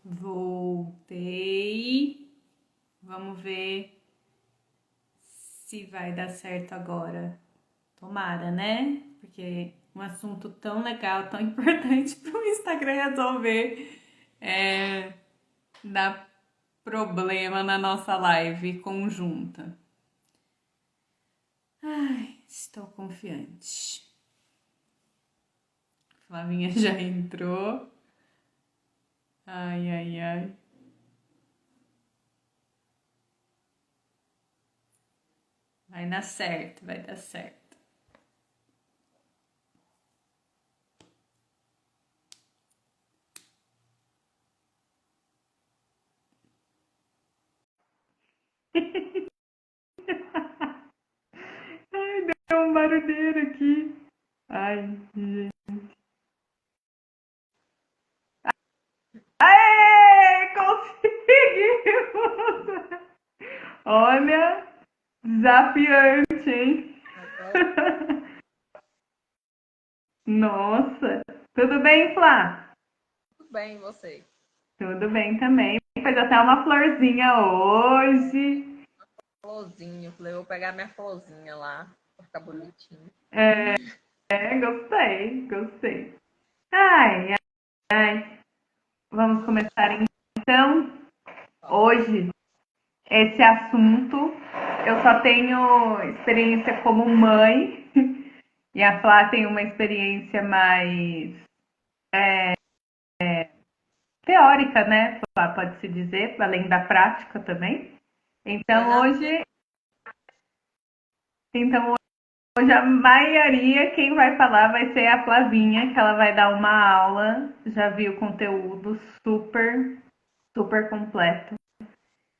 Voltei. Vamos ver se vai dar certo agora. Tomara, né? Porque um assunto tão legal, tão importante para o Instagram resolver dar problema na nossa live conjunta. Ai, estou confiante. Flavinha já entrou. Ai, ai, ai. Vai dar certo, vai dar certo. Ai, deu um barulheiro aqui. Ai, gente. Aê! Conseguimos! Olha, desafiante, hein? Agora, Nossa! Tudo bem, Flá? tudo bem, e você? Tudo bem também. Fez até uma florzinha hoje. Florzinho, falei, vou pegar minha florzinha lá, pra ficar bonitinho. Gostei, gostei. Ai, ai. Vamos começar então. Vamos. Hoje, esse assunto, eu só tenho experiência como mãe e a Flá tem uma experiência mais teórica, né? Flá, pode-se dizer, além da prática também. Pois Então a minha, hoje, então hoje a maioria quem vai falar vai ser a Flavinha, que ela vai dar uma aula. Já vi o conteúdo super, super completo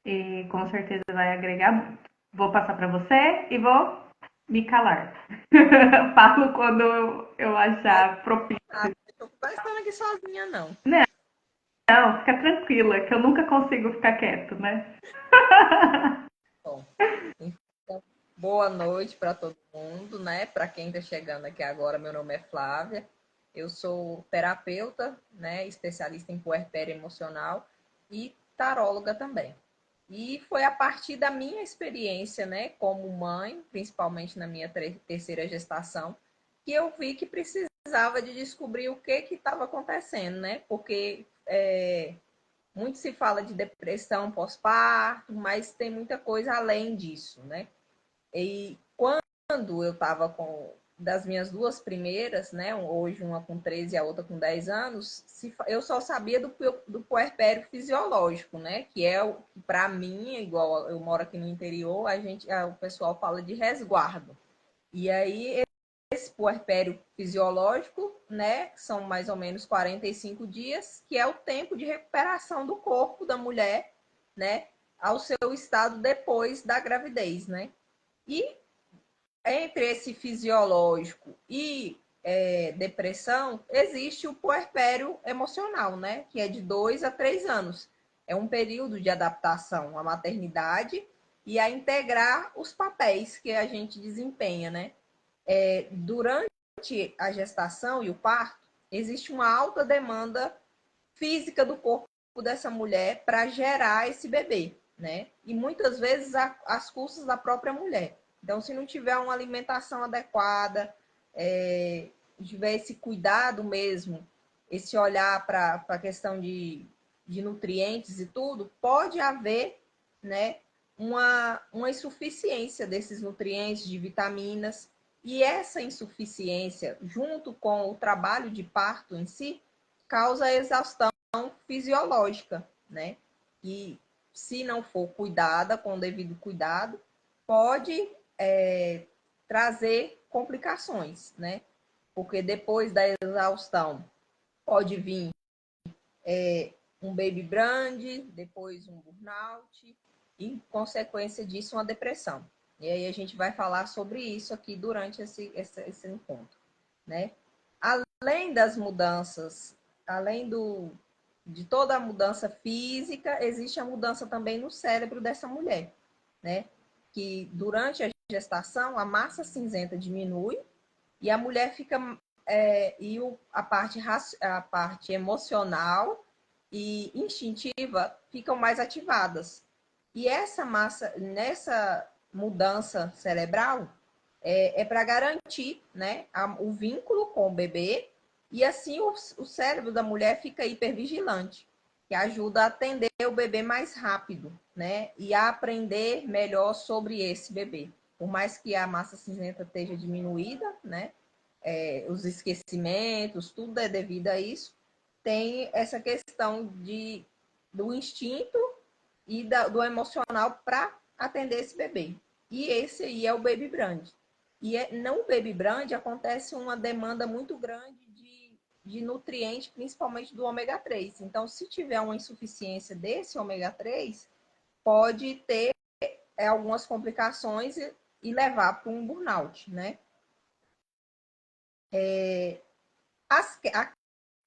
e com certeza vai agregar muito. Vou passar para você e vou me calar. Falo quando eu pode achar propício. tô conversando aqui sozinha, não. Não, fica tranquila, que eu nunca consigo ficar quieto, né? Bom, então, boa noite para todo mundo, né? Para quem está chegando aqui agora, meu nome é Flávia. Eu sou terapeuta, né? Especialista em puerpério emocional e taróloga também. E foi a partir da minha experiência, né, como mãe, principalmente na minha terceira gestação, que eu vi que precisava de descobrir o que estava acontecendo, né? Porque muito se fala de depressão pós-parto, mas tem muita coisa além disso, né? E quando eu estava com das minhas duas primeiras, né? Hoje uma com 13 e a outra com 10 anos, eu só sabia do puerpério fisiológico, né? Que é o para mim, igual eu moro aqui no interior, o pessoal fala de resguardo. E aí esse puerpério fisiológico, né, são mais ou menos 45 dias, que é o tempo de recuperação do corpo da mulher, né, ao seu estado depois da gravidez, né? E entre esse fisiológico e depressão, existe o puerpério emocional, né? Que é de 2 a 3 anos. É um período de adaptação à maternidade e a integrar os papéis que a gente desempenha, né? Durante a gestação e o parto, existe uma alta demanda física do corpo dessa mulher para gerar esse bebê, né? E muitas vezes às custas da própria mulher. Então, se não tiver uma alimentação adequada, tiver esse cuidado mesmo, esse olhar para a questão de nutrientes e tudo, pode haver, né, uma insuficiência desses nutrientes, de vitaminas, e essa insuficiência, junto com o trabalho de parto em si, causa exaustão fisiológica, né? E se não for cuidada com o devido cuidado, pode trazer complicações, né? Porque depois da exaustão pode vir um baby brand, depois um burnout e, em consequência disso, uma depressão. E aí a gente vai falar sobre isso aqui durante esse encontro, né? Além das mudanças, além de toda a mudança física, existe a mudança também no cérebro dessa mulher, né? Que durante a gestação a massa cinzenta diminui e a mulher fica a parte emocional e instintiva ficam mais ativadas. E essa massa, nessa mudança cerebral, é para garantir, né, o vínculo com o bebê, e assim o cérebro da mulher fica hipervigilante, que ajuda a atender o bebê mais rápido, né, e a aprender melhor sobre esse bebê. Por mais que a massa cinzenta esteja diminuída, né, os esquecimentos, tudo é devido a isso, tem essa questão do instinto e do emocional para atender esse bebê. E esse aí é o baby brand. E no baby brand acontece uma demanda muito grande de nutrientes, principalmente do ômega 3. Então, se tiver uma insuficiência desse ômega 3, pode ter algumas complicações e levar para um burnout, né?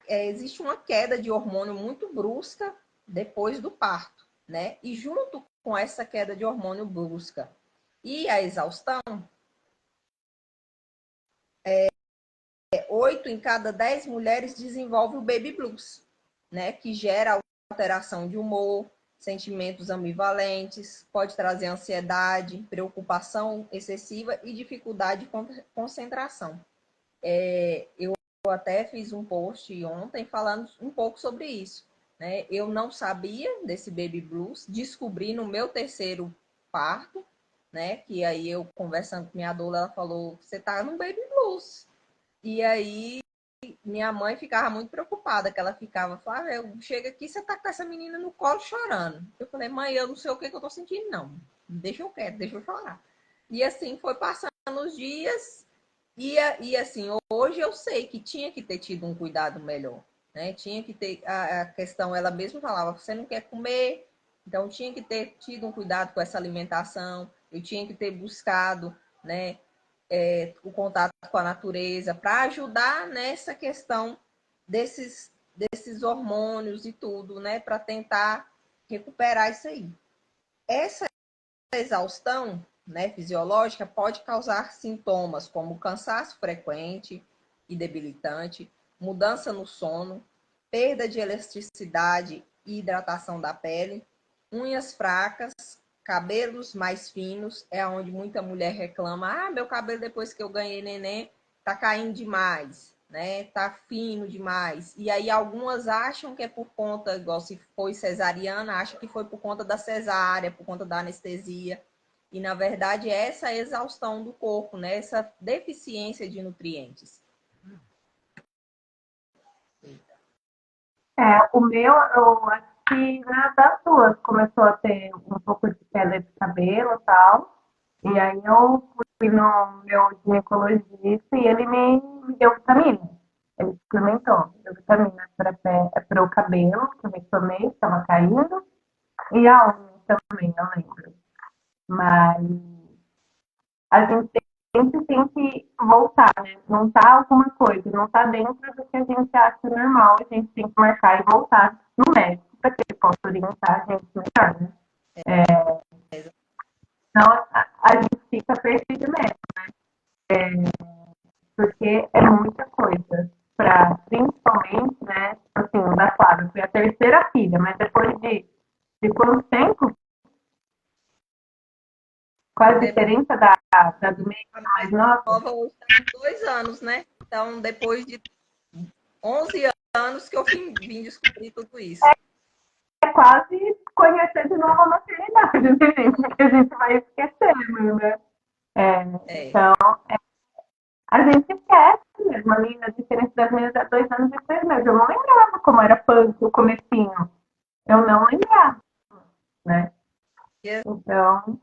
Existe uma queda de hormônio muito brusca depois do parto, né? E junto com essa queda de hormônio brusca e a exaustão, 8 em cada 10 mulheres desenvolve o baby blues, né? Que gera alteração de humor, sentimentos ambivalentes, pode trazer ansiedade, preocupação excessiva e dificuldade de concentração. Eu até fiz um post ontem falando um pouco sobre isso, né? Eu não sabia desse baby blues, descobri no meu terceiro parto, né? Que aí eu conversando com minha doula, ela falou: você tá no baby blues. E aí minha mãe ficava muito preocupada, que ela ficava, falava, eu chego aqui, você tá com essa menina no colo chorando. Eu falei, mãe, eu não sei o que eu tô sentindo, não. Deixa eu quieto, deixa eu chorar. E assim foi passando os dias, e assim, hoje eu sei que tinha que ter tido um cuidado melhor, né? Tinha que ter, a questão, ela mesma falava, você não quer comer, então tinha que ter tido um cuidado com essa alimentação, eu tinha que ter buscado, né? O contato com a natureza, para ajudar nessa questão desses hormônios e tudo, né? Para tentar recuperar isso aí. Essa exaustão, né, fisiológica pode causar sintomas como cansaço frequente e debilitante, mudança no sono, perda de elasticidade e hidratação da pele, unhas fracas, cabelos mais finos, é onde muita mulher reclama: ah, meu cabelo depois que eu ganhei neném tá caindo demais, né? Tá fino demais. E aí algumas acham que é por conta, igual se foi cesariana, acham que foi por conta da cesárea, por conta da anestesia. E na verdade é essa exaustão do corpo, né? Essa deficiência de nutrientes. O meu, eu acho que na das duas começou a ter um pouco de queda de cabelo e tal. E aí eu fui no meu ginecologista e ele me deu vitamina. Ele suplementou, deu vitamina para o cabelo, que eu me tomei, estava caindo, e a unha também, não lembro. Mas a gente sempre tem que voltar, né? Não tá alguma coisa, não tá dentro do que a gente acha normal, a gente tem que marcar e voltar no médico para que ele possa orientar a gente melhor, né? Então a gente fica perdido mesmo, porque é muita coisa. Pra, principalmente, né? Assim, da Flávia, foi a terceira filha, mas depois de quanto tempo? Qual a diferença da do meio A mais mais nova? nova hoje está com 2 anos, né? Então, depois de 11 anos que eu vim descobrir tudo isso. É quase conhecer de novo a maternidade, né, gente? Porque a gente vai esquecendo, né? Então, a gente esquece mesmo. Ali, a diferença das minhas há 2 anos e 3 meses. Eu não lembrava como era punk, o comecinho. Eu não lembrava, né? E Então,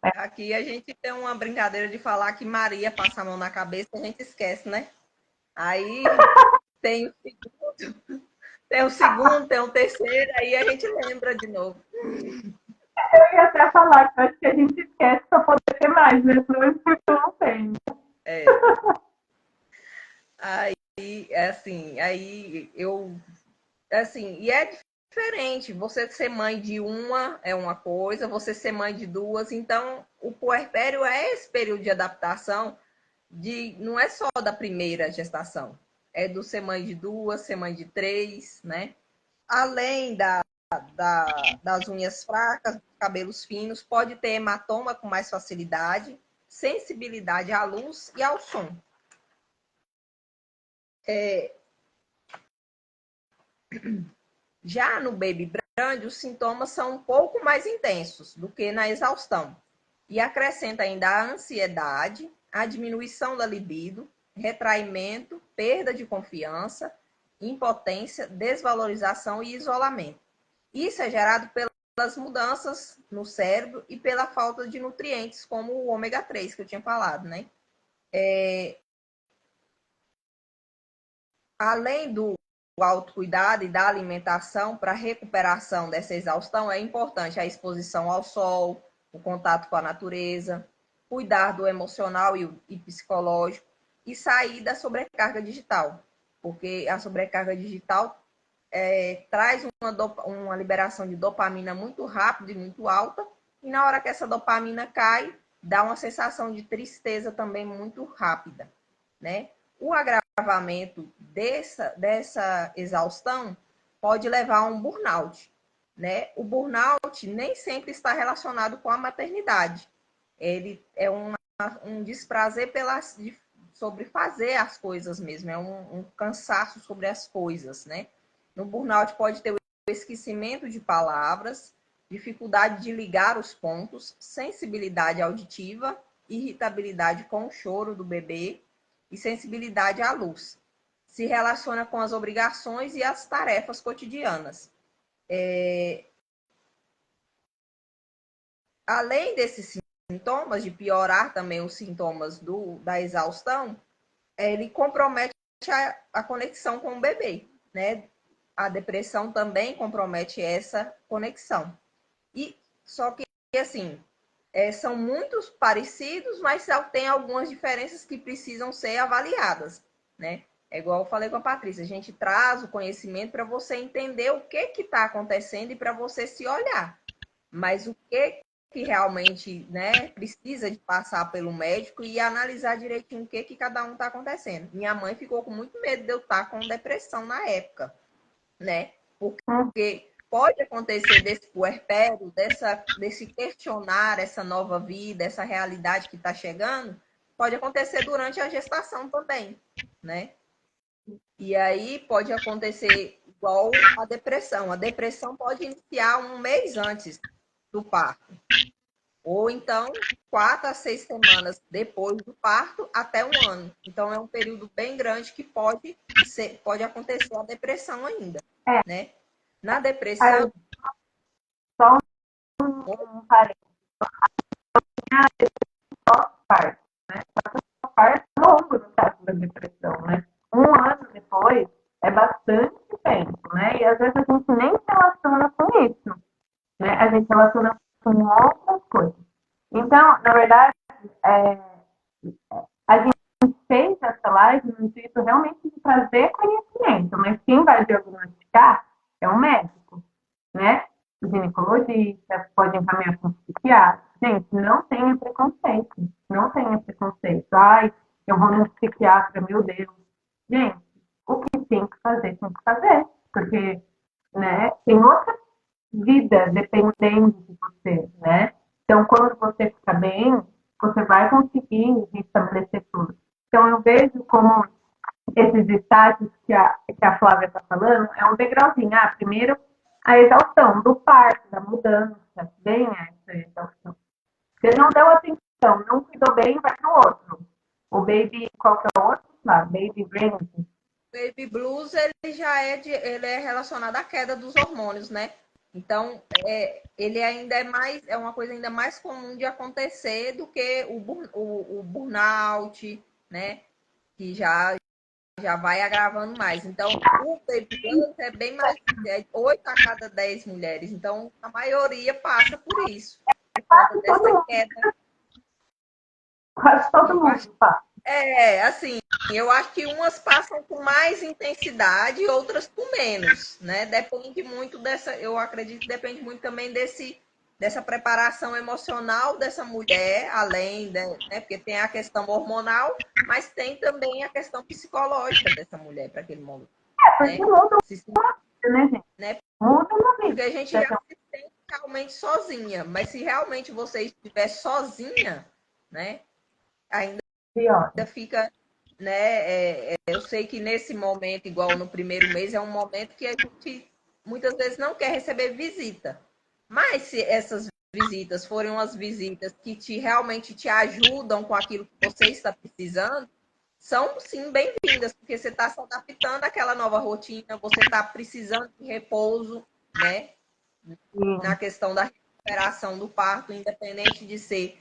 aqui a gente tem uma brincadeira de falar que Maria passa a mão na cabeça e a gente esquece, né? Aí tem o segundo, tem o segundo, tem o terceiro, aí a gente lembra de novo. eu ia até falar que eu acho que a gente esquece para poder ter mais, né? Senão eu não tem. É. Aí, aí eu, assim, e é diferente. Você ser mãe de uma é uma coisa, você ser mãe de duas. Então, o puerpério é esse período de adaptação não é só da primeira gestação, é do ser mãe de duas, ser mãe de três, né? além das unhas fracas, cabelos finos, pode ter hematoma com mais facilidade, sensibilidade à luz e ao som. Já no baby brand, os sintomas são um pouco mais intensos do que na exaustão. E acrescenta ainda a ansiedade, a diminuição da libido, retraimento, perda de confiança, impotência, desvalorização e isolamento. Isso é gerado pelas mudanças no cérebro e pela falta de nutrientes, como o ômega 3 que eu tinha falado, né? Além do autocuidado e da alimentação, para a recuperação dessa exaustão, é importante a exposição ao sol, o contato com a natureza, cuidar do emocional e psicológico e sair da sobrecarga digital, porque a sobrecarga digital traz uma liberação de dopamina muito rápida e muito alta, e na hora que essa dopamina cai, dá uma sensação de tristeza também muito rápida, né? O agravamento dessa exaustão pode levar a um burnout, né? O burnout nem sempre está relacionado com a maternidade. Ele é um desprazer sobre fazer as coisas mesmo, é um cansaço sobre as coisas, né? No burnout pode ter o esquecimento de palavras, dificuldade de ligar os pontos, sensibilidade auditiva, irritabilidade com o choro do bebê e sensibilidade à luz. Se relaciona com as obrigações e as tarefas cotidianas. Além desses sintomas, de piorar também os sintomas da exaustão, ele compromete a conexão com o bebê, né? A depressão também compromete essa conexão. E só que, assim, são muito parecidos, mas tem algumas diferenças que precisam ser avaliadas, né? É igual eu falei com a Patrícia, a gente traz o conhecimento para você entender o que está acontecendo e para você se olhar. Mas o que realmente, né, precisa de passar pelo médico e analisar direitinho o que cada um está acontecendo. Minha mãe ficou com muito medo de eu estar com depressão na época, né? Porque pode acontecer desse puerpério, desse questionar essa nova vida, essa realidade que está chegando, pode acontecer durante a gestação também, né? E aí pode acontecer igual a depressão. A depressão pode iniciar um mês antes do parto. Ou então, 4 a 6 semanas depois do parto, até um ano. Então, é um período bem grande que pode acontecer a depressão ainda, né? Na depressão... Só um parênteses. Pós-parto, né? Pós-parto é longo no caso da depressão, né? Um ano depois é bastante tempo, né? E às vezes a gente nem se relaciona com isso, né? A gente se relaciona com outras coisas. Então, na verdade, é, a gente fez essa live no intuito realmente de trazer conhecimento, mas quem vai diagnosticar é um médico, né? O ginecologista, pode encaminhar com um psiquiatra. Gente, não tenha preconceito, não tenha preconceito. Ai, eu vou no psiquiatra, meu Deus. Gente, o que tem que fazer, porque, né, tem outra vida dependendo de você, né? Então, quando você fica bem, você vai conseguir estabelecer tudo. Então, eu vejo como esses estágios que a Flávia está falando é um degrauzinho. Ah, primeiro, a exaustão do parto, da mudança, bem essa exaustão. Você não deu atenção, não cuidou bem, vai pro outro. O baby, qual que é o outro? Lá, baby brain. Baby blues, ele é relacionado à queda dos hormônios, né? Então, ele ainda é uma coisa ainda mais comum de acontecer do que o burnout, né? Que já vai agravando mais. Então, o baby blues é bem mais, 8 a cada 10 mulheres. Então, a maioria passa por isso, por conta dessa queda. Quase todo mundo passa. Assim, eu acho que umas passam com mais intensidade e outras com menos, né? Depende muito eu acredito que depende muito também dessa preparação emocional dessa mulher, além, né? Porque tem a questão hormonal, mas tem também a questão psicológica dessa mulher para aquele momento, Porque né? muda né, gente? Né? Muda uma Porque vida. a gente já se sente realmente sozinha, mas se realmente você estiver sozinha, né, ainda Pior. fica, né, eu sei que nesse momento, igual no primeiro mês, é um momento que a gente muitas vezes não quer receber visita. Mas se essas visitas forem umas visitas que realmente te ajudam com aquilo que você está precisando, são sim bem-vindas, porque você está se adaptando àquela nova rotina, você está precisando de repouso, né? Na questão da recuperação do parto, independente de ser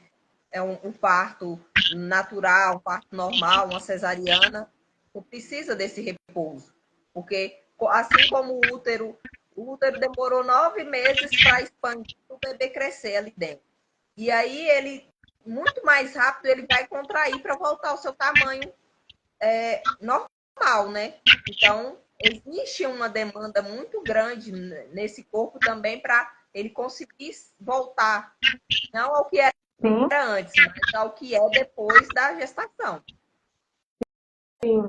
um parto natural, um parto normal, uma cesariana, você precisa desse repouso. Porque, assim como o útero demorou 9 meses para expandir o bebê crescer ali dentro. E aí ele, muito mais rápido, ele vai contrair para voltar ao seu tamanho normal, né? Então, existe uma demanda muito grande nesse corpo também para ele conseguir voltar, não ao que era Sim, antes, mas ao que é depois da gestação. sim.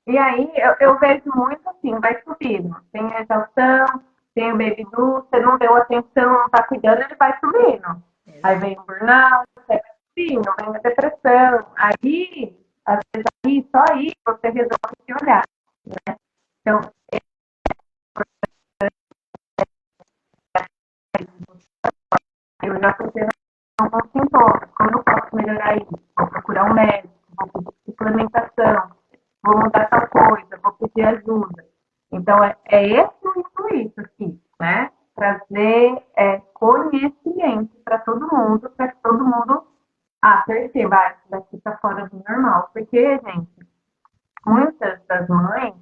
E aí eu vejo muito assim, vai subindo. Tem a exaustão, tem o baby blue, você não deu atenção, não tá cuidando, ele vai subindo. Aí Exato. vem o burnout, vai subindo, vem a depressão. Aí, às vezes, aí, só aí você resolve se olhar. Então, eu já fui tendo alguns sintomas. Como eu posso melhorar isso? Vou procurar um médico, vou pedir suplementação, vou mudar tal coisa, vou pedir ajuda. Então, é esse o intuito aqui, né? Trazer conhecimento para que todo mundo perceba, isso daqui está fora do normal. Porque, gente, muitas das mães,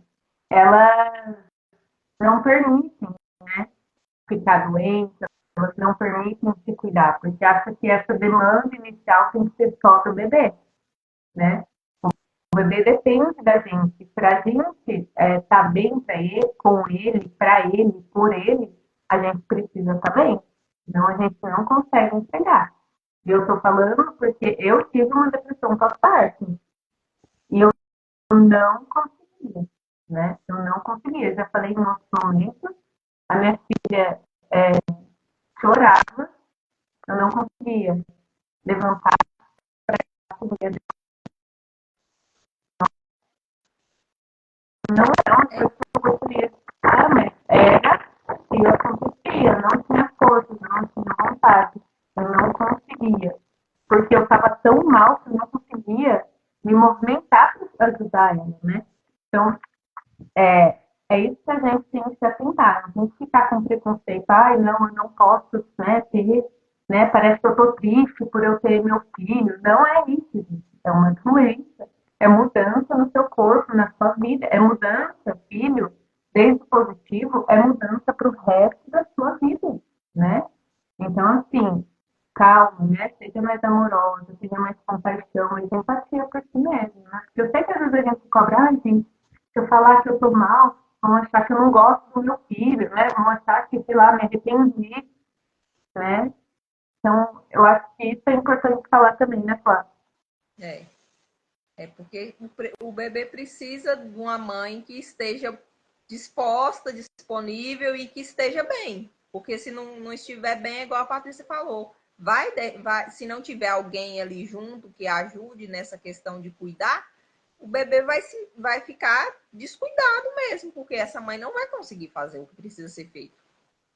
elas não permitem, né, ficar doente, elas não permitem se cuidar, porque acham que essa demanda inicial tem que ser só do bebê, né? O bebê depende da gente. Para a gente estar bem com ele, para ele, por ele, a gente precisa estar bem. Senão a gente não consegue entregar. E eu estou falando porque eu tive uma depressão pós-parto. E eu não conseguia, né? Eu não conseguia. Eu já falei em outros momentos. A minha filha chorava, eu não conseguia levantar a comida. Não era uma coisa que eu gostaria de ficar, mas era e eu acontecia. Eu não tinha força, eu não tinha vontade, eu não conseguia. Porque eu estava tão mal que eu não conseguia me movimentar para ajudar ela, né? Então, é isso que a gente tem que se atentar. A gente ficar com preconceito, ai, não, eu não posso, né, ter, né, parece que eu tô triste por eu ter meu filho. Não é isso, gente. É uma doença. É mudança no seu corpo, na sua vida. É mudança, filho, desde o positivo, é mudança para o resto da sua vida, né? Então, assim, calma, né? Seja mais amorosa, seja mais compaixão, mais empatia por si mesmo, né? Porque eu sei que às vezes a gente cobra, ai, gente, se eu falar que eu tô mal, vão achar que eu não gosto do meu filho, né? Vão achar que, sei lá, me arrependi, né? Então, eu acho que isso é importante falar também, né, Flávia? É, porque o bebê precisa de uma mãe que esteja disposta, disponível e que esteja bem. Porque se não estiver bem, é igual a Patrícia falou. Se não tiver alguém ali junto que ajude nessa questão de cuidar, o bebê vai ficar descuidado mesmo, porque essa mãe não vai conseguir fazer o que precisa ser feito,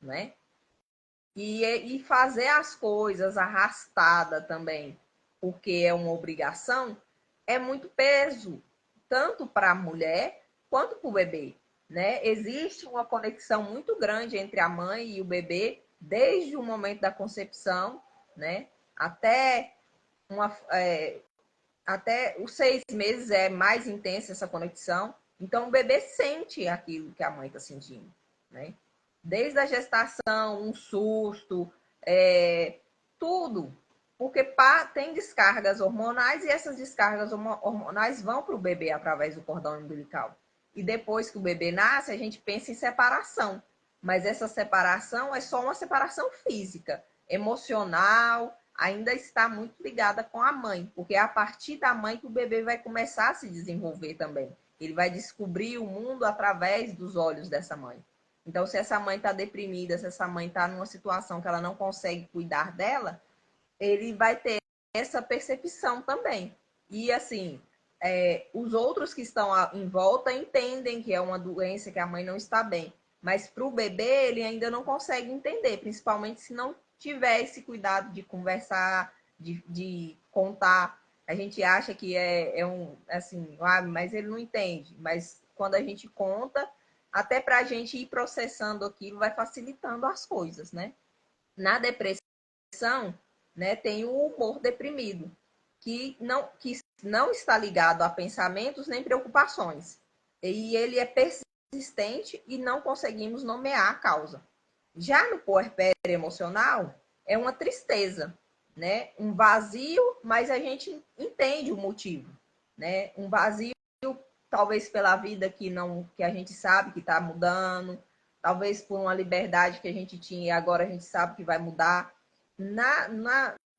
né? E fazer as coisas arrastada também, porque é uma obrigação, é muito peso, tanto para a mulher quanto para o bebê, né? Existe uma conexão muito grande entre a mãe e o bebê, desde o momento da concepção, né? Até, até os 6 meses é mais intensa essa conexão. Então, o bebê sente aquilo que a mãe está sentindo, né? Desde a gestação, um susto, tudo. Porque tem descargas hormonais e essas descargas hormonais vão para o bebê através do cordão umbilical. E depois que o bebê nasce, a gente pensa em separação. Mas essa separação é só uma separação física. Emocional, ainda está muito ligada com a mãe. Porque é a partir da mãe que o bebê vai começar a se desenvolver também. Ele vai descobrir o mundo através dos olhos dessa mãe. Então, se essa mãe está deprimida, se essa mãe está numa situação que ela não consegue cuidar dela, ele vai ter essa percepção também. E assim, os outros que estão em volta entendem que é uma doença, que a mãe não está bem. Mas para o bebê, ele ainda não consegue entender, principalmente se não tiver esse cuidado de conversar, de contar. A gente acha que é um, assim, mas ele não entende. Mas quando a gente conta, até para a gente ir processando aquilo, vai facilitando as coisas, né? Na depressão, né, tem o humor deprimido, que não está ligado a pensamentos nem preocupações. E ele é persistente e não conseguimos nomear a causa. Já no puerpério emocional, é uma tristeza, né? Um vazio, mas a gente entende o motivo, né? Um vazio, talvez pela vida que a gente sabe que está mudando, talvez por uma liberdade que a gente tinha e agora a gente sabe que vai mudar.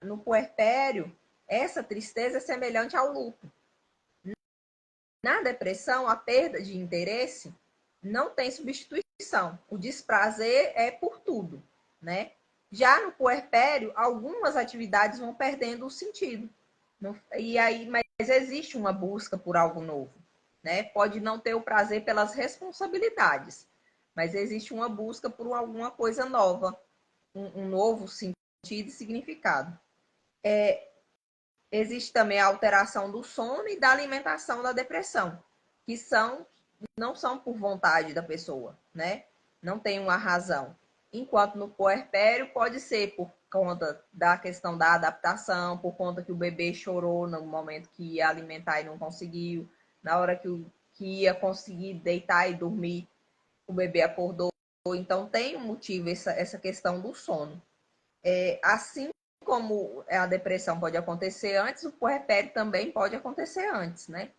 No puerpério, essa tristeza é semelhante ao luto. Na depressão, a perda de interesse não tem substituição. O desprazer é por tudo, né? Já no puerpério, algumas atividades vão perdendo o sentido. E aí, mas existe uma busca por algo novo, né? Pode não ter o prazer pelas responsabilidades, mas existe uma busca por alguma coisa nova, um novo sentido e significado. Existe também a alteração do sono e da alimentação da depressão, que não são por vontade da pessoa, né? Não tem uma razão. Enquanto no puerpério pode ser por conta da questão da adaptação, por conta que o bebê chorou no momento que ia alimentar e não conseguiu, na hora que ia conseguir deitar e dormir, o bebê acordou. Então tem um motivo essa questão do sono. Assim como a depressão pode acontecer antes, o puerpério também pode acontecer antes, né?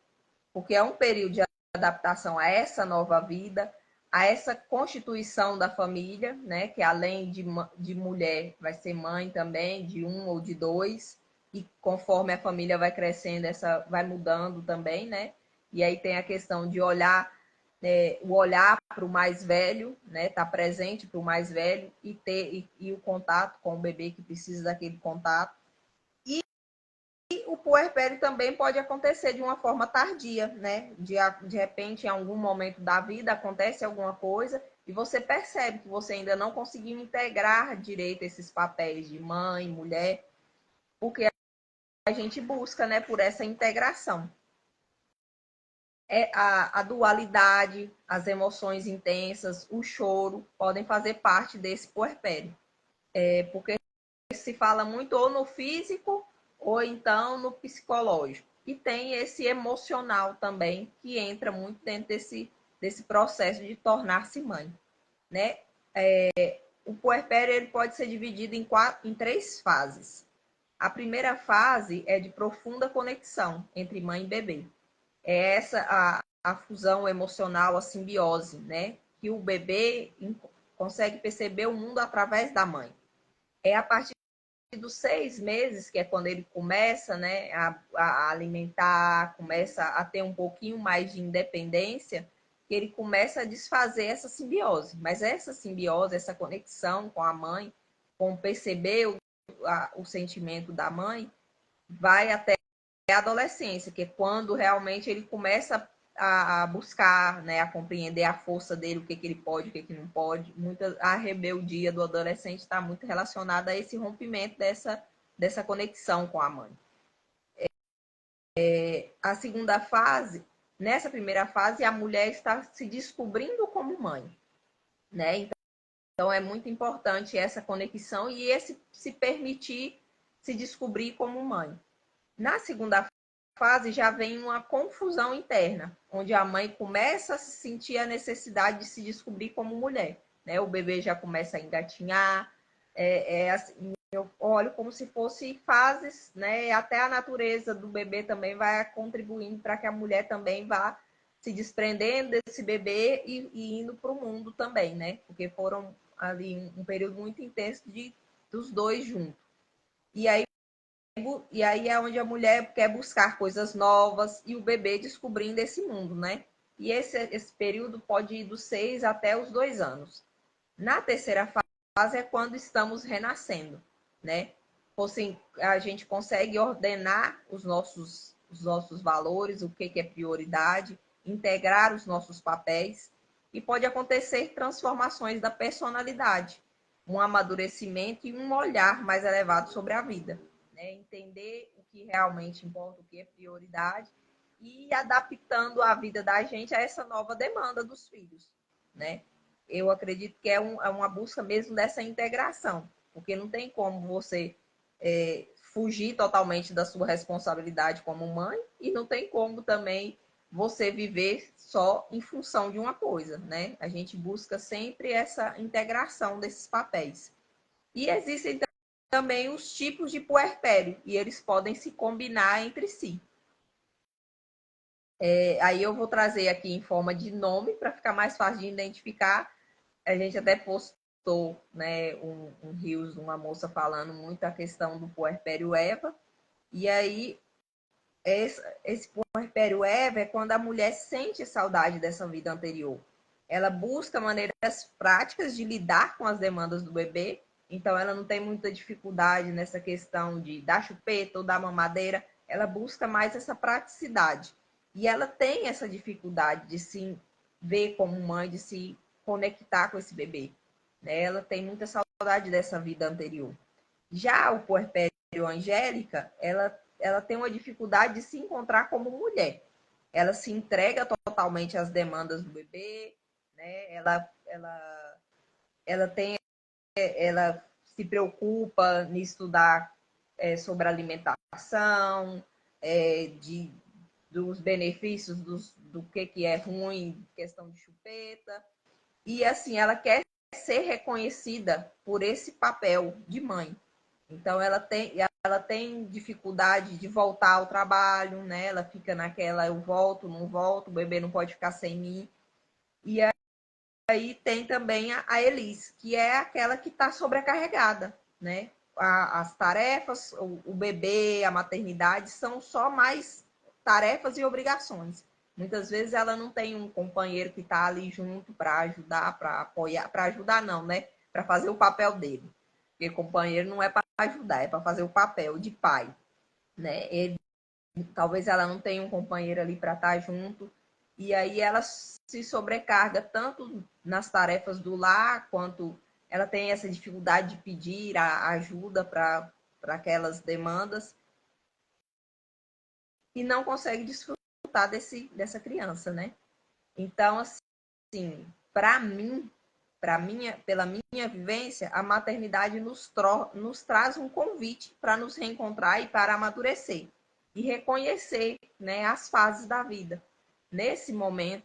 Porque é um período de adaptação a essa nova vida, a essa constituição da família, né? Que além de mulher, vai ser mãe também, de um ou de dois, e conforme a família vai crescendo, essa vai mudando também, né? E aí tem a questão de o olhar para o mais velho, né? Estar presente para o mais velho e ter o contato com o bebê que precisa daquele contato. E o puerpério também pode acontecer de uma forma tardia, né? De repente, em algum momento da vida, acontece alguma coisa e você percebe que você ainda não conseguiu integrar direito esses papéis de mãe, mulher, porque a gente busca, né, por essa integração. A dualidade, as emoções intensas, o choro, podem fazer parte desse puerpério. Porque se fala muito ou no físico ou então no psicológico. E tem esse emocional também, que entra muito dentro desse processo de tornar-se mãe. Né? O puerpério ele pode ser dividido em 3 fases. A primeira fase é de profunda conexão entre mãe e bebê. É essa a fusão emocional, a simbiose, né? Que o bebê consegue perceber o mundo através da mãe. É a partir dos 6 meses, que é quando ele começa, né, a alimentar, começa a ter um pouquinho mais de independência, que ele começa a desfazer essa simbiose. Mas essa simbiose, essa conexão com a mãe, com perceber o sentimento da mãe, vai até a adolescência, que é quando realmente ele começa a buscar, né, a compreender a força dele, o que ele pode, o que não pode. A rebeldia do adolescente está muito relacionada a esse rompimento dessa conexão com a mãe. A segunda fase, nessa primeira fase, a mulher está se descobrindo como mãe, né? Então é muito importante essa conexão e esse se permitir se descobrir como mãe. Na segunda fase já vem uma confusão interna, onde a mãe começa a sentir a necessidade de se descobrir como mulher, né? O bebê já começa a engatinhar, assim, eu olho como se fosse fases, né? Até a natureza do bebê também vai contribuindo para que a mulher também vá se desprendendo desse bebê e indo para o mundo também, né? Porque foram ali um período muito intenso dos dois juntos. E aí é onde a mulher quer buscar coisas novas e o bebê descobrindo esse mundo, né? E esse período pode ir dos 6 até os 2 anos. Na terceira fase é quando estamos renascendo, né? Assim, a gente consegue ordenar os nossos valores, o que é prioridade, integrar os nossos papéis e pode acontecer transformações da personalidade, um amadurecimento e um olhar mais elevado sobre a vida, né? Entender o que realmente importa, o que é prioridade e adaptando a vida da gente a essa nova demanda dos filhos, né? Eu acredito que é uma busca mesmo dessa integração, porque não tem como você fugir totalmente da sua responsabilidade como mãe e não tem como também você viver só em função de uma coisa, né? A gente busca sempre essa integração desses papéis. E existem também os tipos de puerpério e eles podem se combinar entre si. Aí eu vou trazer aqui em forma de nome para ficar mais fácil de identificar. A gente até postou, né, um Reels de uma moça falando muito a questão do puerpério Eva. E aí, esse puerpério Eva é quando a mulher sente saudade dessa vida anterior. Ela busca maneiras práticas de lidar com as demandas do bebê. Então, ela não tem muita dificuldade nessa questão de dar chupeta ou dar mamadeira. Ela busca mais essa praticidade. E ela tem essa dificuldade de se ver como mãe, de se conectar com esse bebê. Ela tem muita saudade dessa vida anterior. Já o puerpério Angélica, ela tem uma dificuldade de se encontrar como mulher. Ela se entrega totalmente às demandas do bebê, né? Ela se preocupa em estudar sobre alimentação, dos benefícios do que é ruim, questão de chupeta. E assim, ela quer ser reconhecida por esse papel de mãe. Então ela tem dificuldade de voltar ao trabalho, né? Ela fica naquela, eu volto, não volto, o bebê não pode ficar sem mim. E aí tem também a Elis, que é aquela que está sobrecarregada, né? As tarefas, o bebê, a maternidade são só mais tarefas e obrigações. Muitas vezes ela não tem um companheiro que está ali junto para ajudar, para apoiar, para ajudar não, né? Para fazer o papel dele. Porque companheiro não é para ajudar, é para fazer o papel de pai, né? Talvez ela não tenha um companheiro ali para estar junto. E aí ela se sobrecarga tanto nas tarefas do lar, quanto ela tem essa dificuldade de pedir a ajuda para aquelas demandas e não consegue desfrutar dessa criança, né? Então, assim, para mim, pela minha vivência, a maternidade nos traz um convite para nos reencontrar e para amadurecer e reconhecer, né, as fases da vida. Nesse momento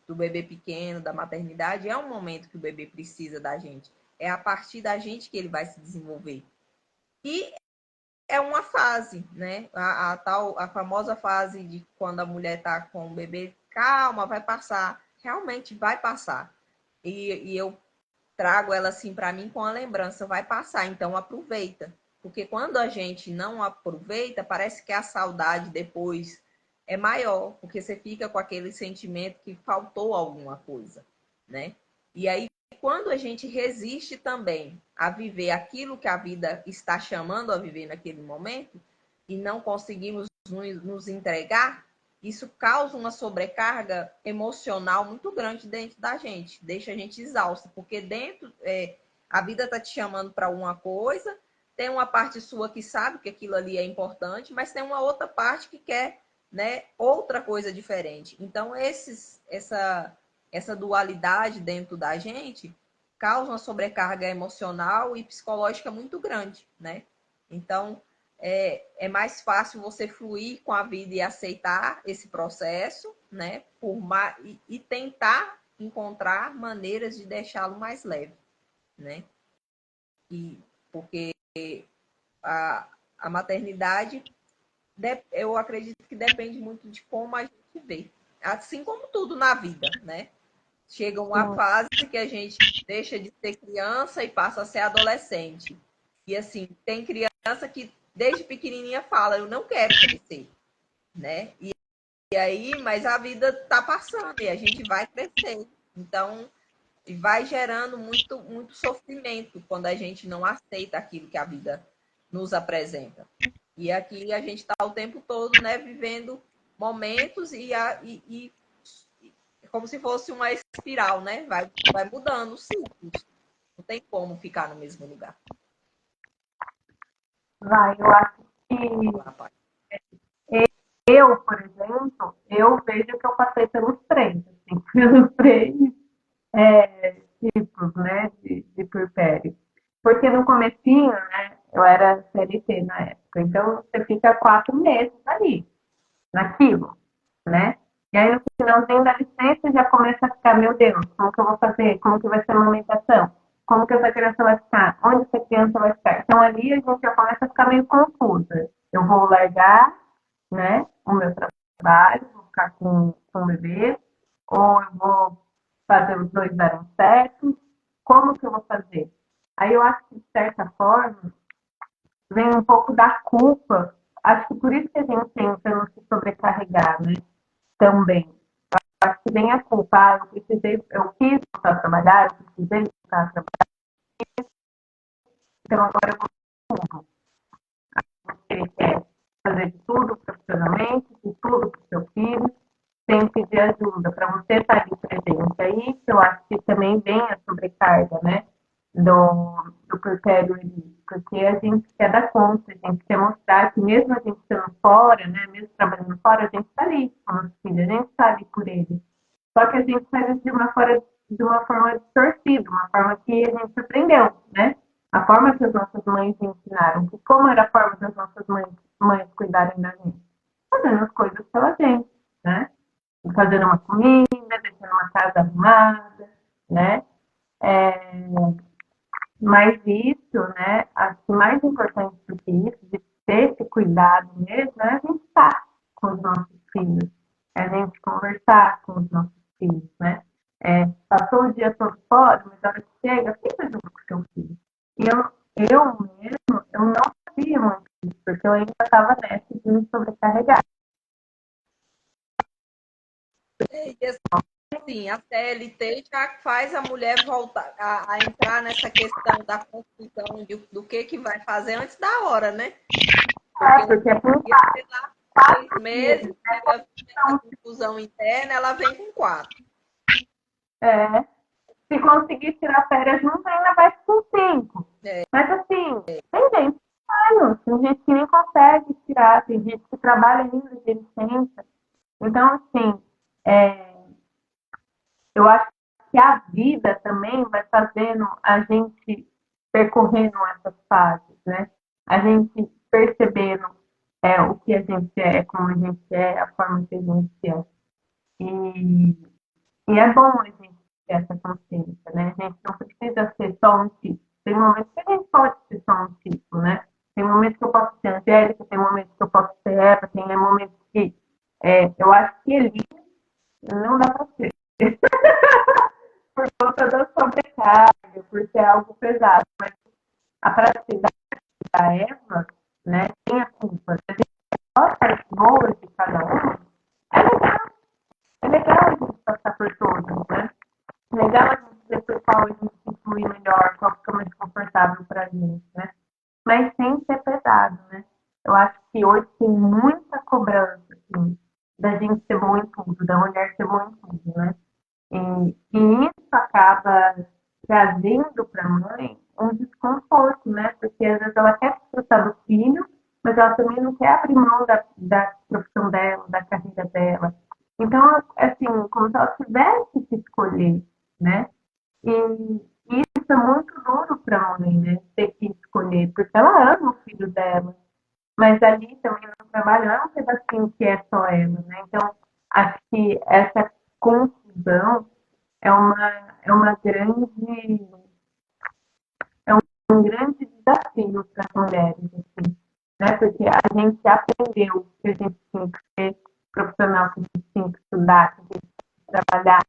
do bebê pequeno, da maternidade, é um momento que o bebê precisa da gente. É a partir da gente que ele vai se desenvolver. E é uma fase, né? A famosa fase de quando a mulher está com o bebê, calma, vai passar. Realmente vai passar. E eu trago ela assim para mim com a lembrança, vai passar, então aproveita. Porque quando a gente não aproveita, parece que a saudade depois é maior, porque você fica com aquele sentimento que faltou alguma coisa, né? E aí, quando a gente resiste também a viver aquilo que a vida está chamando a viver naquele momento, e não conseguimos nos entregar, isso causa uma sobrecarga emocional muito grande dentro da gente, deixa a gente exausta, porque a vida está te chamando para uma coisa, tem uma parte sua que sabe que aquilo ali é importante, mas tem uma outra parte que quer, né, outra coisa diferente. Então, essa dualidade dentro da gente causa uma sobrecarga emocional e psicológica muito grande, né? Então, é mais fácil você fluir com a vida e aceitar esse processo, né? E tentar encontrar maneiras de deixá-lo mais leve, né? Porque a maternidade, eu acredito que depende muito de como a gente vê. Assim como tudo na vida, né? Chega uma fase que a gente deixa de ser criança e passa a ser adolescente. E assim, tem criança que desde pequenininha fala, eu não quero crescer, né? E aí, mas a vida tá passando e a gente vai crescendo. Então, vai gerando muito, muito sofrimento quando a gente não aceita aquilo que a vida nos apresenta. E aqui a gente está o tempo todo, né, vivendo momentos e como se fosse uma espiral, né? Vai mudando os ciclos. Não tem como ficar no mesmo lugar. Vai, eu acho que eu, por exemplo, eu vejo que eu passei pelos três, assim, pelos três tipos, né, de puerpério. Porque no comecinho, né, eu era CLT na época, então você fica 4 meses ali, naquilo, né? E aí no finalzinho da licença já começa a ficar, meu Deus, como que eu vou fazer? Como que vai ser a amamentação? Como que essa criança vai ficar? Onde essa criança vai ficar? Então ali a gente já começa a ficar meio confusa. Eu vou largar, né, o meu trabalho, vou ficar com o bebê, ou eu vou fazer os dois darem certo, como que eu vou fazer? Aí eu acho que, de certa forma, vem um pouco da culpa. Acho que por isso que a gente tenta não se sobrecarregar, né? Também. Acho que vem a culpa. Ah, eu quis voltar a trabalhar, eu precisei voltar a trabalhar, então agora eu vou você quer fazer de tudo profissionalmente, de tudo para o seu filho, sem pedir ajuda, para você estar ali presente. Aí que eu acho que também vem a sobrecarga, né? Do critério ali, porque a gente quer dar conta, a gente quer mostrar que mesmo a gente estando fora, né, mesmo trabalhando fora, a gente está ali com o nosso filho, a gente está ali por ele. Só que a gente faz isso de uma forma distorcida, uma forma que a gente aprendeu, né? A forma que as nossas mães ensinaram, que como era a forma das nossas mães cuidarem da gente? Fazendo as coisas pela gente, né? Fazendo uma comida, deixando uma casa arrumada, né? É, mas isso, né, acho que mais importante do que isso, de ter esse cuidado mesmo, é a gente estar com os nossos filhos, é a gente conversar com os nossos filhos, né? Passou o dia todo fora, mas a hora que chega, fica junto com o seu filho. E eu mesmo, eu não sabia muito isso, porque eu ainda estava nessa de me sobrecarregar. E assim, a CLT já faz a mulher voltar a entrar nessa questão da confusão do que vai fazer antes da hora, né? Porque é por Ia ser lá 6 meses, ia vir essa confusão interna, ela vem com 4. é, se conseguir tirar férias junto, ainda vai com 5. Mas assim, tem gente que não, tem gente que nem consegue tirar, tem gente que trabalha ainda de licença. Então, assim, é, eu acho que a vida também vai fazendo a gente percorrendo essas fases, né? A gente percebendo o que a gente é, como a gente é, a forma que a gente é. E, e é bom a gente ter essa consciência, né? A gente não precisa ser só um tipo. Tem momentos que a gente pode ser só um tipo, né? Tem momentos que eu posso ser Angélica, tem momentos que eu posso ser Eva, tem momentos que eu acho que ele não dá para ser. Por conta da sobrecarga, por ser algo pesado. Mas a praticidade da Eva, né, tem a culpa. Se a gente só as partes boas de cada um, é legal a gente passar por todos, né? É legal a gente ver por qual a gente se flui melhor, qual fica mais confortável pra gente, né? Mas sem ser pesado, né? Eu acho que hoje tem muita cobrança, assim, da gente ser bom em tudo, da mulher ser bom em tudo, né? E isso acaba trazendo para a mãe um desconforto, né? Porque às vezes ela quer desfrutar do filho, mas ela também não quer abrir mão da profissão dela, da carreira dela. Então, assim, como se ela tivesse que escolher, né? E isso é muito duro para a mãe, né? Ter que escolher, porque ela ama o filho dela. Mas ali também no trabalho não é um pedacinho que é só ela, né? Então, acho que essa confusão é uma grande, é um grande desafio para as mulheres, assim, né? Porque a gente aprendeu que a gente tinha que ser profissional, que a gente tinha que estudar, que a gente tinha que trabalhar.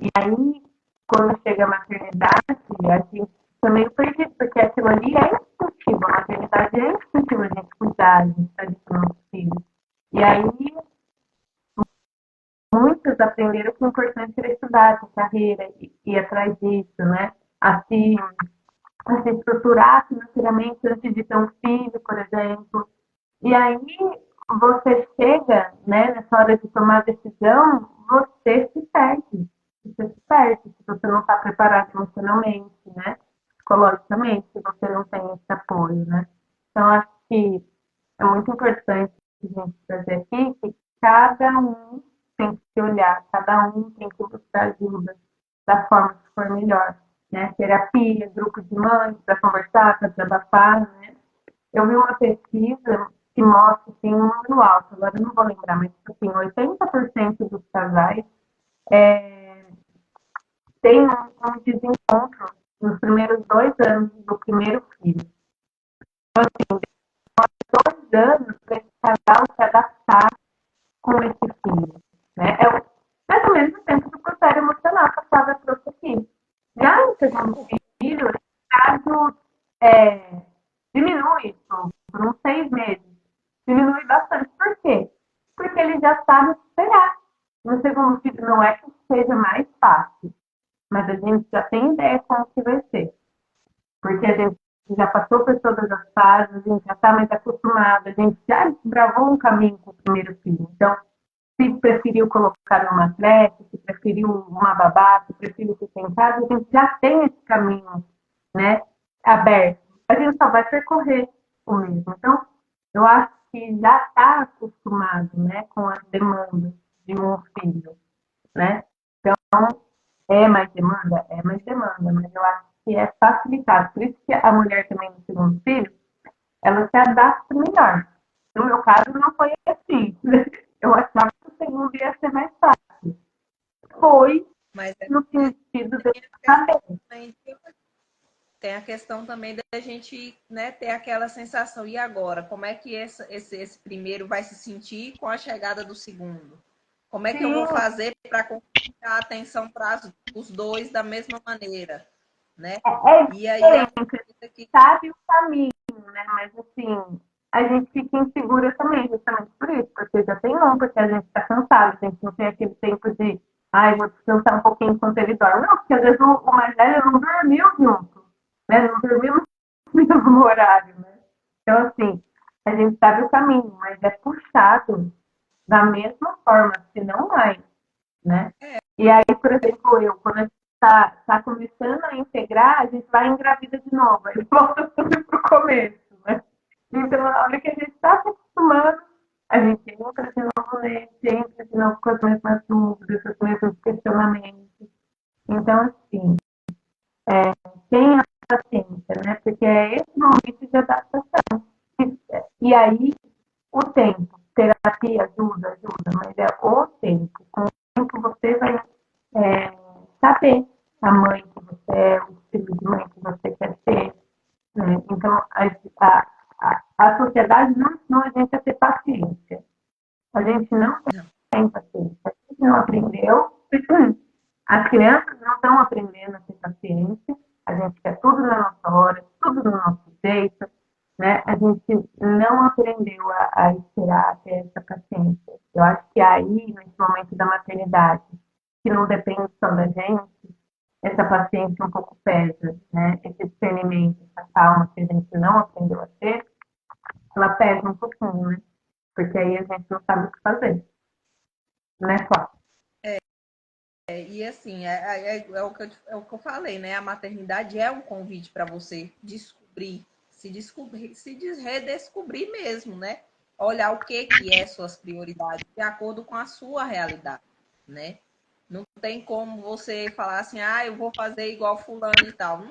E aí, quando chega a maternidade, a gente também perde, porque aquilo ali é instintivo, a maternidade é instintiva, a gente cuidar, a gente estar ali com o nosso filho. E aí estudar essa carreira e ir atrás disso, né? A se estruturar financeiramente antes de ter um filho, por exemplo. E aí você chega, né, nessa hora de tomar a decisão, você se perde. Você se perde se você não está preparado emocionalmente, né? Psicologicamente, se você não tem esse apoio, né? Então, acho que é muito importante a gente trazer aqui que cada um tem que se olhar, cada um tem que buscar ajuda da forma que for melhor, né? Terapia, grupo de mães para conversar, para desabafar, né? Eu vi uma pesquisa que mostra, assim, um número alto, agora eu não vou lembrar, mas assim, 80% dos casais é, têm um desencontro nos primeiros 2 anos do primeiro filho. 2 anos para esse casal se adaptar com esse filho. Né? Mais ou menos o tempo do processo emocional que a Flávia trouxe aqui. Já no segundo filho, esse caso diminui isso por uns 6 meses. Diminui bastante. Por quê? Porque ele já sabe esperar. No segundo filho, não é que seja mais fácil, mas a gente já tem ideia como que vai ser. Porque a gente já passou por todas as fases, a gente já está mais acostumado, a gente já desbravou um caminho com o primeiro filho. Então, se preferiu colocar numa creche, se preferiu uma babá, se preferiu ficar em casa, a gente já tem esse caminho, né, aberto. A gente só vai percorrer o mesmo. Então, eu acho que já está acostumado, né, com as demandas de um filho, né? Então, é mais demanda? É mais demanda, mas eu acho que é facilitado. Por isso que a mulher também no segundo filho, ela se adapta melhor. No meu caso, não foi assim. Eu achava que o segundo ia ser mais fácil. Foi Mas no sentido de tem a saber. questão também, tem a questão também da gente, né, ter aquela sensação, e agora? Como é que esse primeiro vai se sentir com a chegada do segundo? Como é que eu vou Sim, fazer para concentrar a atenção para os dois da mesma maneira, né? é E aí é uma diferente. coisa que Sabe o caminho, né? Mas assim, a gente fica insegura também, justamente por isso, porque já tem um, porque a gente está cansado, a gente não tem aquele tempo de, ai, vou descansar um pouquinho enquanto ele dorme. Não, porque às vezes o mais velho não dormiu junto, né? Não dormiu no mesmo horário, né? Então, assim, a gente sabe o caminho, mas é puxado da mesma forma, se não mais, né? E aí, por exemplo, eu, quando a gente está começando a integrar, a gente vai engravida de novo, aí volta tudo para o começo, né? Então, na hora que a gente está se acostumando, a gente entra de novo nesse, entra de novo com as mesmas dúvidas, os mesmos questionamentos. Então, assim, tenha paciência, né? Porque é esse momento de adaptação. E aí, o tempo, terapia ajuda, mas é o tempo. Com o tempo você vai saber a mãe que você é, o estilo de mãe que você quer ser. Né? Então, a sociedade não ensinou a gente a ter paciência. A gente não não. tem paciência. A gente não aprendeu. As crianças não estão aprendendo a ter paciência. A gente quer tudo na nossa hora, tudo do nosso jeito. Né? A gente não aprendeu a esperar, a ter essa paciência. Eu acho que aí, nesse momento da maternidade, que não depende só da gente, essa paciência um pouco pesa, né? Esse discernimento, essa calma que a gente não aprendeu a ter, ela pesa um pouquinho, né? Porque aí a gente não sabe o que fazer, né, Flávia? E assim, é o que eu falei, né? A maternidade é um convite para você descobrir, redescobrir mesmo, né? Olhar o que é suas prioridades de acordo com a sua realidade, né? Não tem como você falar assim, ah, eu vou fazer igual fulano e tal.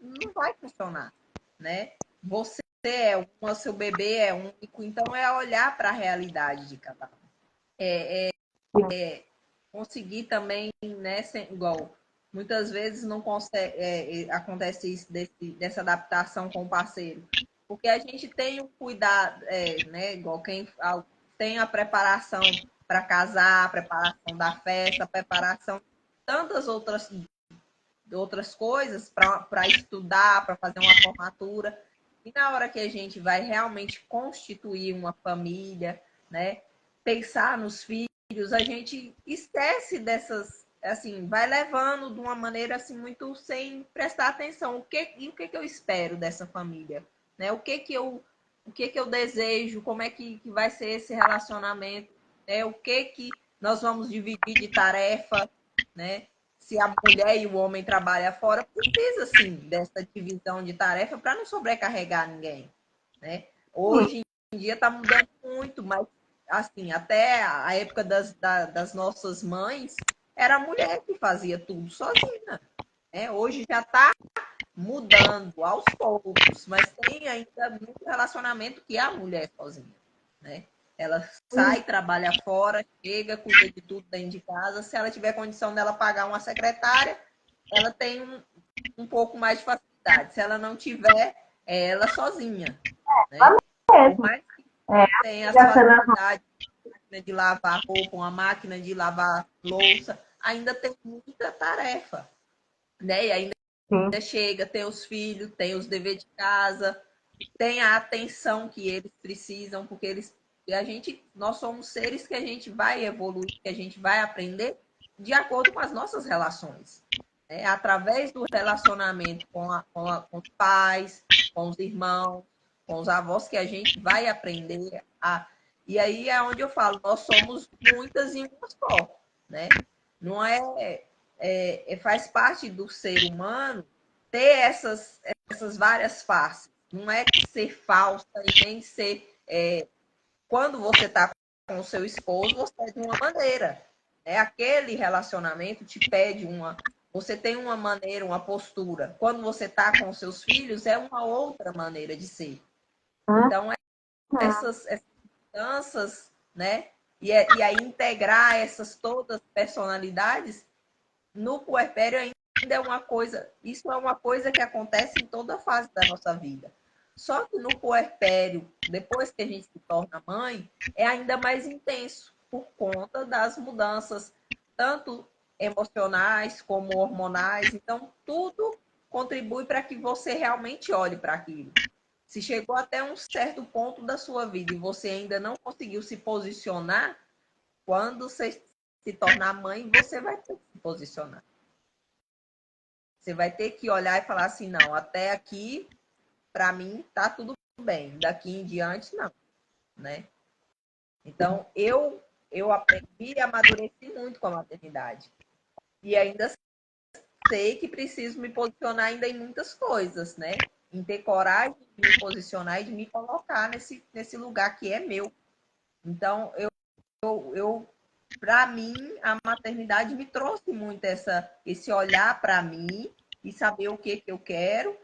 Não vai funcionar, né? Você é uma, seu bebê é único, então é olhar para a realidade de cada um. Conseguir também, né, igual, muitas vezes não consegue, acontece isso dessa adaptação com o parceiro, porque a gente tem o cuidado, né, igual quem tem a preparação para casar, a preparação da festa, a preparação de tantas outras coisas para estudar, para fazer uma formatura, e na hora que a gente vai realmente constituir uma família, né, pensar nos filhos, a gente esquece assim, vai levando de uma maneira assim muito sem prestar atenção. O que eu espero dessa família, né? O que eu desejo, como é que vai ser esse relacionamento, né? O que nós vamos dividir de tarefa, né? Se a mulher e o homem trabalham fora, precisa sim dessa divisão de tarefa para não sobrecarregar ninguém, né? Hoje em dia está mudando muito, mas assim, até a época das nossas mães, era a mulher que fazia tudo sozinha. Né? Hoje já está mudando aos poucos, mas tem ainda muito relacionamento que é a mulher sozinha. Né? Ela sai, trabalha fora, chega, cuida de tudo dentro de casa. Se ela tiver condição dela pagar uma secretária, ela tem um pouco mais de facilidade. Se ela não tiver, é ela sozinha. Né? Por Mesmo. mais que É, tenha as gastando as facilidades de lavar roupa, uma máquina de lavar louça, ainda tem muita tarefa, né? E ainda mãos. chega, tem os filhos, tem os deveres de casa, tem a atenção que eles precisam, porque nós somos seres que a gente vai evoluir, que a gente vai aprender de acordo com as nossas relações. Né? Através do relacionamento com os pais, com os irmãos, com os avós, que a gente vai aprender a. E aí é onde eu falo, nós somos muitas em uma só. Né? Não faz parte do ser humano ter essas várias faces. Não é ser falsa e nem ser. Quando você está com o seu esposo, você é de uma maneira. Aquele relacionamento te pede uma. Você tem uma maneira, uma postura. Quando você está com os seus filhos, é uma outra maneira de ser. Então, essas mudanças, né? E aí integrar essas todas personalidades no puerpério ainda é uma coisa, isso é uma coisa que acontece em toda a fase da nossa vida. Só que no puerpério, depois que a gente se torna mãe, é ainda mais intenso por conta das mudanças, tanto emocionais como hormonais. Então, tudo contribui para que você realmente olhe para aquilo. Se chegou até um certo ponto da sua vida e você ainda não conseguiu se posicionar, quando você se tornar mãe, você vai ter que se posicionar. Você vai ter que olhar e falar assim, não, até aqui, para mim, tá tudo bem. Daqui em diante, não. Né? Então, eu aprendi e amadureci muito com a maternidade. E ainda sei que preciso me posicionar ainda em muitas coisas, né? Em ter coragem de me posicionar e de me colocar nesse lugar que é meu. Então, eu para mim, a maternidade me trouxe muito esse olhar para mim e saber o que eu quero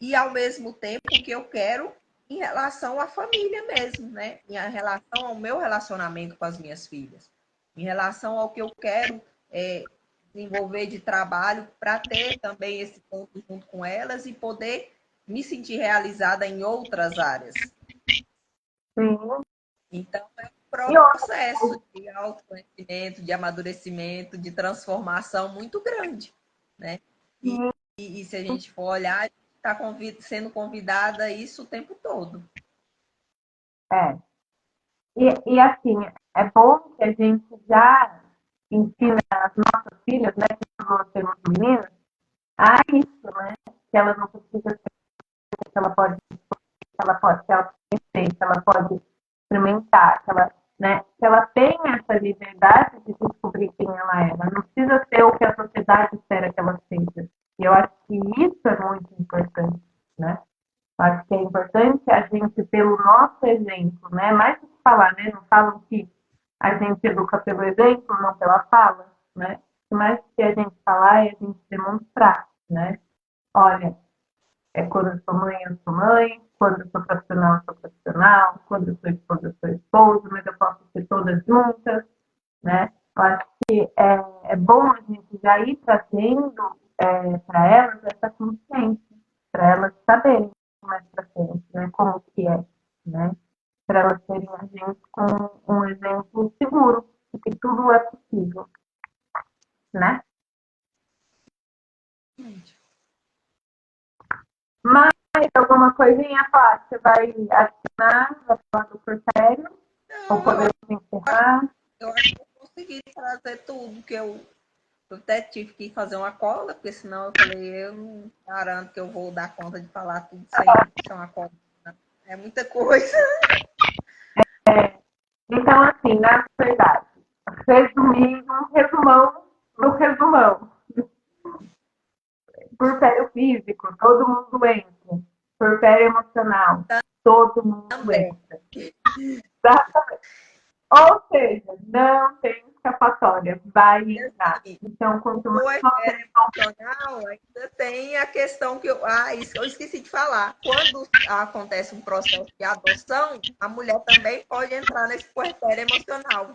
e, ao mesmo tempo, o que eu quero em relação à família mesmo, né? Em relação ao meu relacionamento com as minhas filhas, em relação ao que eu quero desenvolver de trabalho para ter também esse tempo junto com elas e poder me sentir realizada em outras áreas. Sim. Então, é um E outra, processo de autoconhecimento, de amadurecimento, de transformação muito grande, né? E, sim, e se a gente for olhar, a gente está sendo convidada a isso o tempo todo. é. E assim, é bom que a gente já ensina as nossas filhas, né, que nós temos meninas, a isso, né? Que ela não precisa ser, que ela conhecer, que ela pode experimentar, que ela tenha essa liberdade de descobrir quem ela é. Ela não precisa ser o que a sociedade espera que ela seja. E eu acho que isso é muito importante, né? Eu acho que é importante a gente, pelo nosso exemplo, né? Mais do que falar, né? Não falam que a gente educa pelo exemplo, não pela fala, né? Mais do que a gente falar é a gente demonstrar, né? Olha, quando eu sou mãe, quando eu sou profissional, quando eu sou esposa, eu sou esposa, mas eu posso ser todas juntas, né? Eu acho que é bom a gente já ir trazendo para elas essa consciência, para elas saberem mais para frente, né? Como que é, né? Para elas terem a gente com um exemplo seguro de que tudo é possível, né? Mais alguma coisinha, Paty? Você vai adicionar, vai falar do critério? Ou Não, podemos encerrar? eu acho que eu consegui trazer tudo que eu Eu até tive que fazer uma cola, porque senão eu falei, eu não garanto que eu vou dar conta de falar tudo sem uma cola. É muita coisa. Então, assim, na verdade, resumindo, um resumão do resumão. Porpério físico, todo mundo doente. Porpério emocional, todo mundo Também. doente. Ou seja, não tem escapatória, vai entrar. Assim, Então, quanto mais o você emocional ainda tem a questão que isso eu esqueci de falar. Quando acontece um processo de adoção, a mulher também pode entrar nesse puerpério emocional.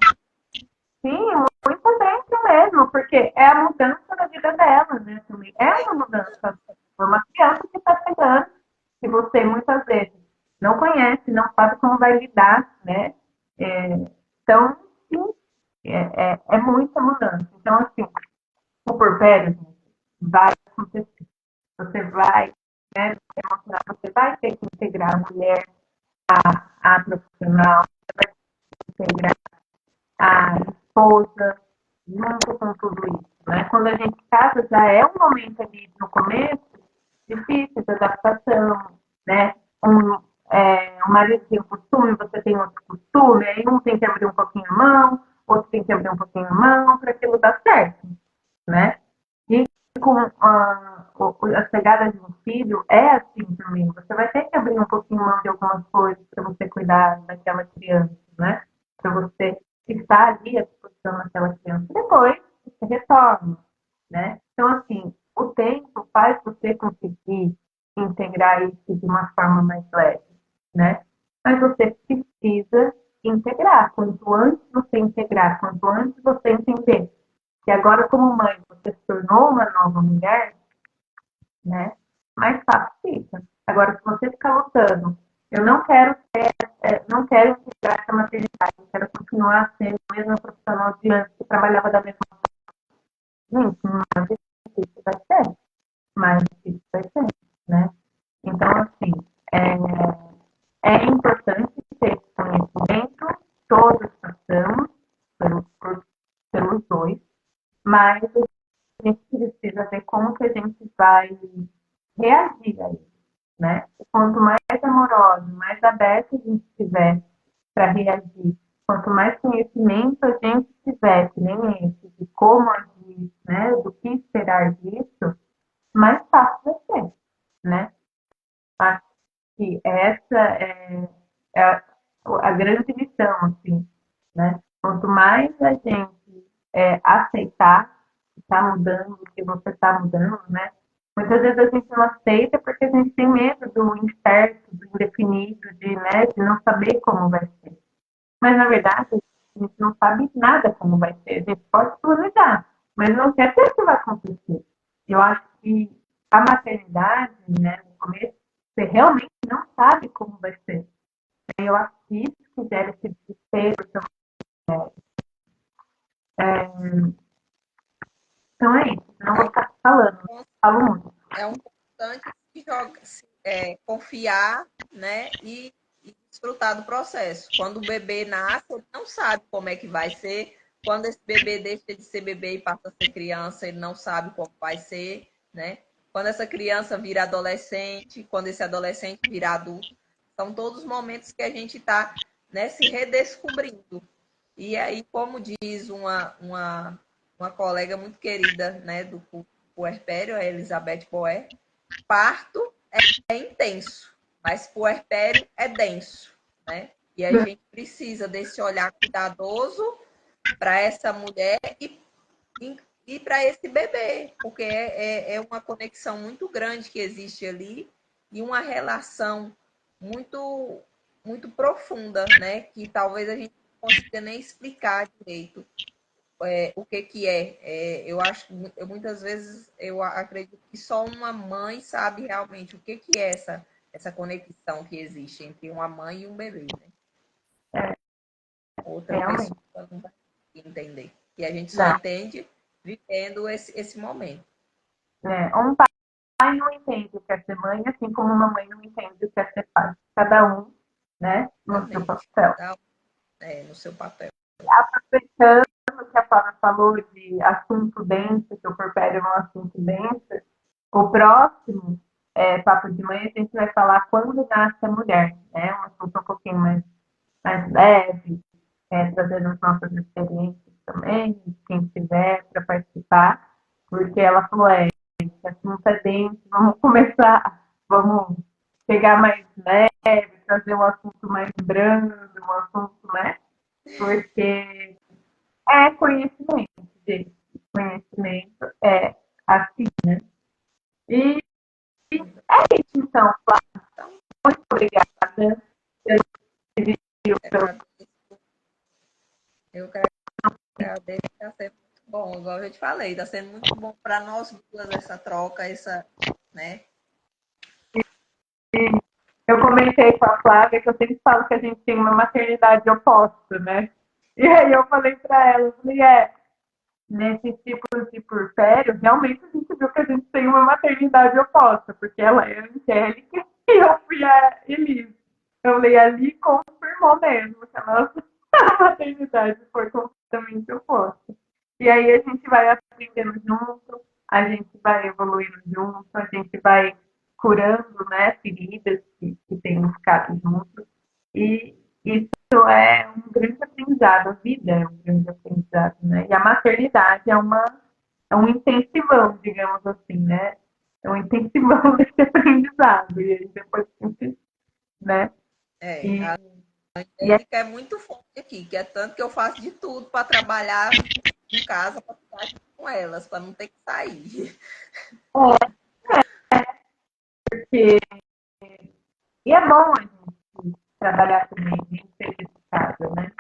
sim, muito dentro mesmo, porque é a mudança da vida dela, né? Também é uma mudança. É uma criança que está chegando, que você muitas vezes não conhece, não sabe como vai lidar, né? Então, sim, é muita mudança. Então, assim, o porpério vai acontecer. Você vai, né, emocional, você vai ter que integrar a mulher, a profissional, integrar a esposa, junto com tudo isso. Né? Quando a gente casa, já é um momento ali no começo difícil de adaptação, né? O marido tem um costume, você tem outro costume, aí um tem que abrir um pouquinho a mão, outro tem que abrir um pouquinho a mão para aquilo dar certo, né? E com a chegada de um filho, é assim também. Você vai ter que abrir um pouquinho a mão de algumas coisas para você cuidar daquela criança, né? Para você estar ali à disposição daquela criança. Depois, você retorna, né? Então, assim, o tempo faz você conseguir integrar isso de uma forma mais leve, né? Mas você precisa integrar. Quanto antes você integrar, quanto antes você entender que agora, como mãe, você se tornou uma nova mulher, né? Mais fácil fica. Agora, se você ficar lutando, eu não quero não quero integrar essa maternidade, eu quero continuar sendo a mesma profissional de antes que trabalhava da mesma forma. Gente, mais difícil vai ser. Mais difícil vai ser, né? Então, assim, é importante ter esse conhecimento, todos passamos pelos dois, mas a gente precisa ver como que a gente vai reagir a isso, né? Quanto mais amoroso, mais aberto a gente tiver para reagir, quanto mais conhecimento a gente tiver, que nem esse, de como agir, né? Do que esperar disso, mais fácil vai ser, né? Acho que essa é a grande lição, assim, né? Quanto mais a gente aceitar que está mudando, que você está mudando, né? Muitas vezes a gente não aceita porque a gente tem medo do incerto, do indefinido, de não saber como vai ser. Mas, na verdade, a gente não sabe nada como vai ser. A gente pode planejar, mas não quer dizer que vai acontecer. Eu acho que a maternidade, né, no começo, você realmente não sabe como vai ser. Eu acho que isso que gera esse desespero também. Então é isso. Não É vou um, ficar falando. Falo muito. é um constante confiar, né? E desfrutar do processo. Quando o bebê nasce, ele não sabe como é que vai ser. Quando esse bebê deixa de ser bebê e passa a ser criança, ele não sabe como vai ser, né? Quando essa criança vira adolescente, quando esse adolescente vira adulto, são todos momentos que a gente está, né, se redescobrindo. E aí, como diz uma colega muito querida, né, do puerpério, a Elizabeth Boer, parto é intenso, mas puerpério é denso, né? E a gente precisa desse olhar cuidadoso para essa mulher e para esse bebê, porque é uma conexão muito grande que existe ali e uma relação muito muito profunda, né? Que talvez a gente não consiga nem explicar direito o que que é. Eu acho que muitas vezes eu acredito que só uma mãe sabe realmente o que que é essa conexão que existe entre uma mãe e um bebê, né? Outra Realmente. pessoa não vai entender. E a gente só Não. entende vivendo esse momento. Um pai não entende o que é ser mãe, assim como uma mãe não entende o que é ser pai. Cada um, né, no seu Exatamente. papel. Tá? No seu papel. Aproveitando que a Flávia falou de assunto denso, que o porpério é um assunto denso, o próximo papo de mãe a gente vai falar quando nasce a mulher, né? Um assunto um pouquinho mais leve, trazendo as nossas experiências também, quem quiser para participar, porque ela falou, esse assunto é denso, vamos começar, vamos pegar mais leve, trazer um assunto mais brando, um assunto, né? Porque é conhecimento, gente. Conhecimento é assim. E é isso, então, Flávia. Então, Muito obrigada. Eu eu agradeço, eu agradeço, está sendo muito bom, igual eu te falei, está sendo muito bom para nós duas essa troca, essa, né? Eu comentei com a Flávia que eu sempre falo que a gente tem uma maternidade oposta, né? E aí eu falei para ela, eu falei, nesses tipos de porfério, realmente a gente viu que a gente tem uma maternidade oposta, porque ela é a Angélica e eu fui a Elise. Eu falei, ali confirmou mesmo que a nossa maternidade foi completamente oposta. E aí a gente vai aprendendo junto, a gente vai evoluindo junto, a gente vai curando, né, feridas que têm ficado juntos. E isso é um grande aprendizado, a vida é um grande aprendizado, né? E a maternidade é um intensivão, digamos assim, né? É um intensivão desse aprendizado. E aí depois a gente, né? E, A e é, Angélica é muito forte aqui, que é tanto que eu faço de tudo para trabalhar em casa, para ficar aqui com elas, para não ter que sair. porque, e é bom a gente trabalhar também, nem ser de casa, né?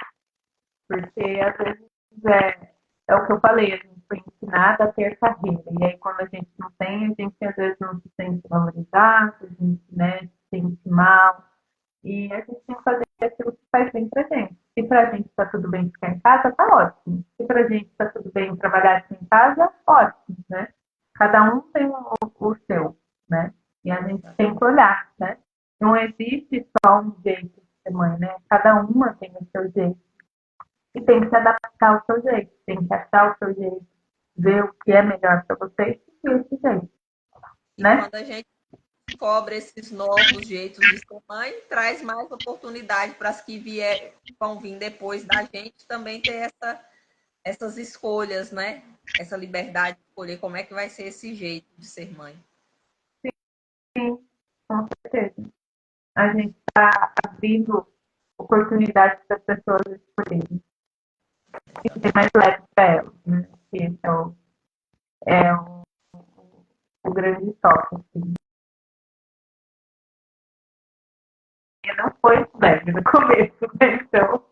Porque às vezes é o que eu falei, a gente foi ensinada a ter carreira. E aí quando a gente não tem, a gente às vezes não se sente valorizado, a gente, né, se sente mal. E a gente tem que fazer aquilo que faz bem pra gente. Se pra gente tá tudo bem ficar em casa, tá ótimo. Se pra gente tá tudo bem trabalhar aqui em casa, ótimo, né? Cada um tem o seu, né? E a gente tem que olhar, né? Não existe só um jeito de ser mãe, né? Cada uma tem o seu jeito. E tem que se adaptar ao seu jeito, tem que achar o seu jeito, ver o que é melhor para você e seguir esse jeito, E né? quando a gente descobre esses novos jeitos de ser mãe, traz mais oportunidade para as que vão vir depois da gente também ter essas escolhas, né? Essa liberdade de escolher como é que vai ser esse jeito de ser mãe. Sim, com certeza. A gente está abrindo oportunidades para as pessoas escolherem. E ser mais leve para elas, né? Esse é o grande toque. Assim. E não foi leve no começo, né? Então.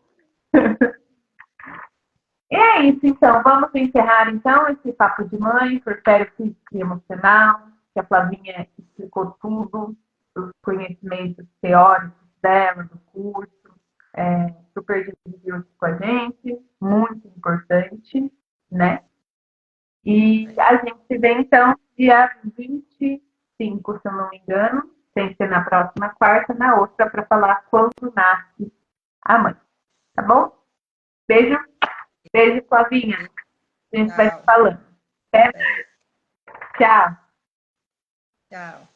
E é isso, então. Vamos encerrar, então, esse papo de mãe, porfério físico e emocional, que a Flavinha explicou tudo, os conhecimentos teóricos dela, do curso, super dividiu isso com a gente, muito importante, né? E a gente se vê, então, dia 25, se eu não me engano, sem ser na próxima quarta, na outra, para falar quando nasce a mãe. Tá bom? Beijo, beijo, Flavinha. A gente vai se Tchau. falando. Certo? Tchau. Tchau.